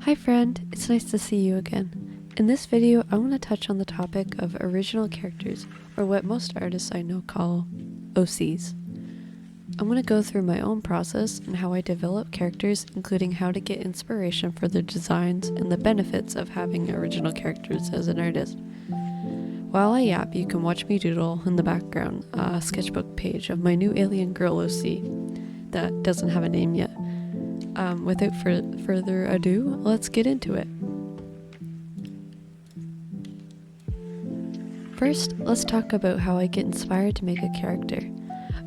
Hi friend, it's nice to see you again. In this video, I want to touch on the topic of original characters, or what most artists I know call OCs. I'm going to go through my own process and how I develop characters, including how to get inspiration for their designs and the benefits of having original characters as an artist. While I yap, you can watch me doodle in the background a sketchbook page of my new alien girl OC that doesn't have a name yet. Without further ado, let's get into it. First, let's talk about how I get inspired to make a character.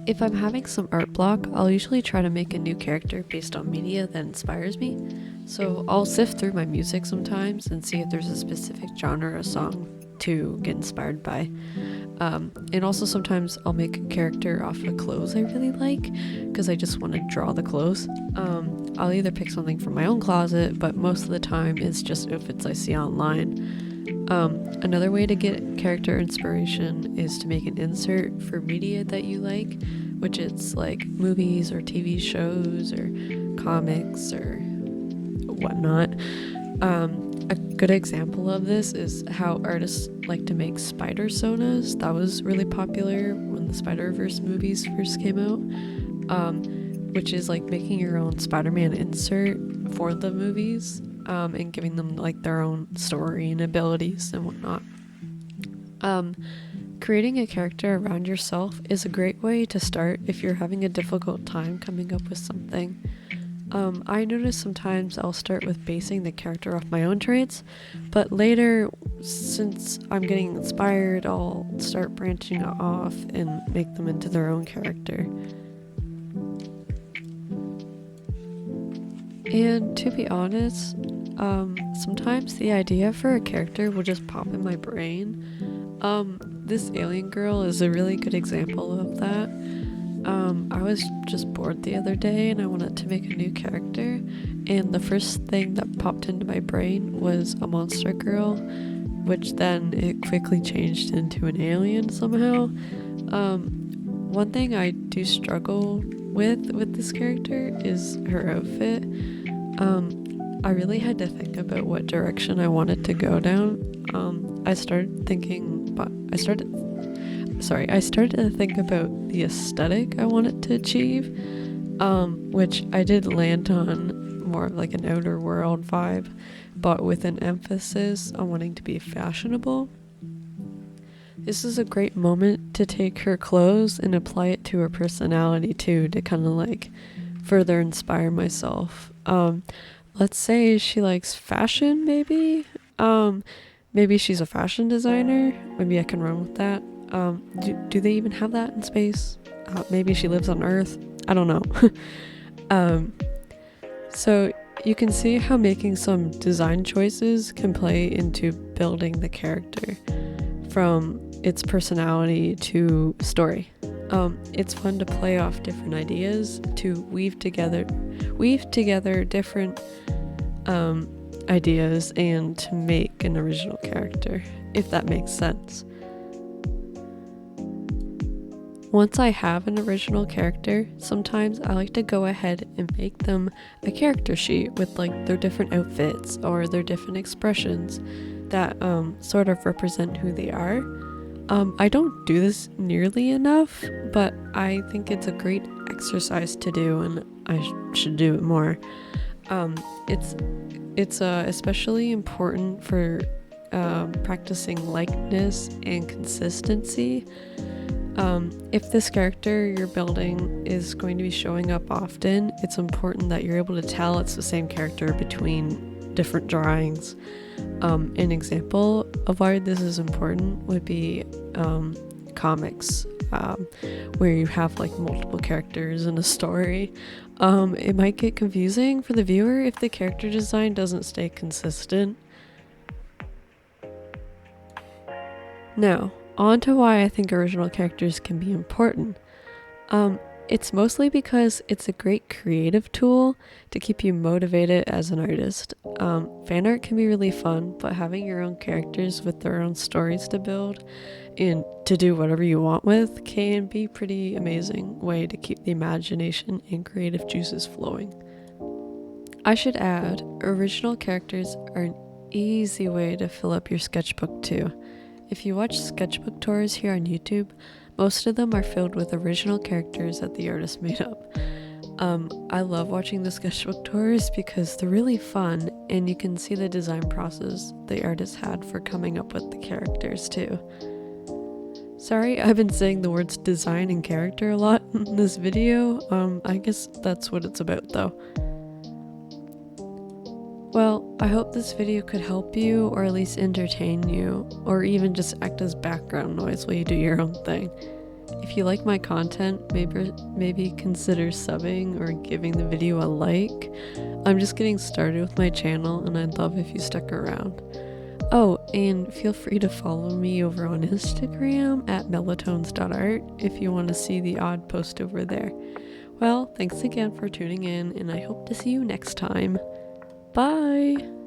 If I'm having some art block, I'll usually try to make a new character based on media that inspires me. So I'll sift through my music sometimes and see if there's a specific genre or song to get inspired by. And also sometimes I'll make a character off of clothes I really like because I just want to draw the clothes. I'll either pick something from my own closet, but most of the time it's just outfits I see online. Another way to get character inspiration is to make an insert for media that you like, which is like movies or TV shows or comics or whatnot. A good example of this is how artists like to make spider sonas. That was really popular when the Spider-Verse movies first came out, which is like making your own Spider-Man insert for the movies, and giving them like their own story and abilities and whatnot. Creating a character around yourself is a great way to start if you're having a difficult time coming up with something. I notice sometimes I'll start with basing the character off my own traits, but later, since I'm getting inspired, I'll start branching off and make them into their own character. And to be honest, sometimes the idea for a character will just pop in my brain. This alien girl is a really good example of that. I was just bored the other day and I wanted to make a new character, and the first thing that popped into my brain was a monster girl, which then it quickly changed into an alien somehow. One thing I do struggle with this character is her outfit. I really had to think about what direction I wanted to go down. I started to think about the aesthetic I wanted to achieve, which I did land on more of like an outer world vibe, but with an emphasis on wanting to be fashionable. This is a great moment to take her clothes and apply it to her personality too, to kind of like further inspire myself. Let's say she likes fashion, maybe. Maybe she's a fashion designer. Maybe I can run with that. Do they even have that in space? Maybe she lives on Earth. I don't know. So you can see how making some design choices can play into building the character, from its personality to story. It's fun to play off different ideas, to weave together different ideas and to make an original character, if that makes sense. Once I have an original character, sometimes I like to go ahead and make them a character sheet with like their different outfits or their different expressions that sort of represent who they are. I don't do this nearly enough, but I think it's a great exercise to do and I should do it more. It's especially important for practicing likeness and consistency. If this character you're building is going to be showing up often, it's important that you're able to tell it's the same character between different drawings. An example of why this is important would be comics, where you have like multiple characters in a story. It might get confusing for the viewer if the character design doesn't stay consistent. Now, on to why I think original characters can be important. It's mostly because it's a great creative tool to keep you motivated as an artist. Fan art can be really fun, but having your own characters with their own stories to build and to do whatever you want with can be pretty amazing way to keep the imagination and creative juices flowing. I should add, original characters are an easy way to fill up your sketchbook too. If you watch sketchbook tours here on YouTube, most of them are filled with original characters that the artist made up. I love watching the sketchbook tours because they're really fun and you can see the design process the artist had for coming up with the characters too. Sorry, I've been saying the words design and character a lot in this video. I guess that's what it's about though. Well, I hope this video could help you or at least entertain you, or even just act as background noise while you do your own thing. If you like my content, maybe consider subbing or giving the video a like. I'm just getting started with my channel and I'd love if you stuck around. Oh, and feel free to follow me over on Instagram at melatones.art if you want to see the odd post over there. Well, thanks again for tuning in and I hope to see you next time. Bye!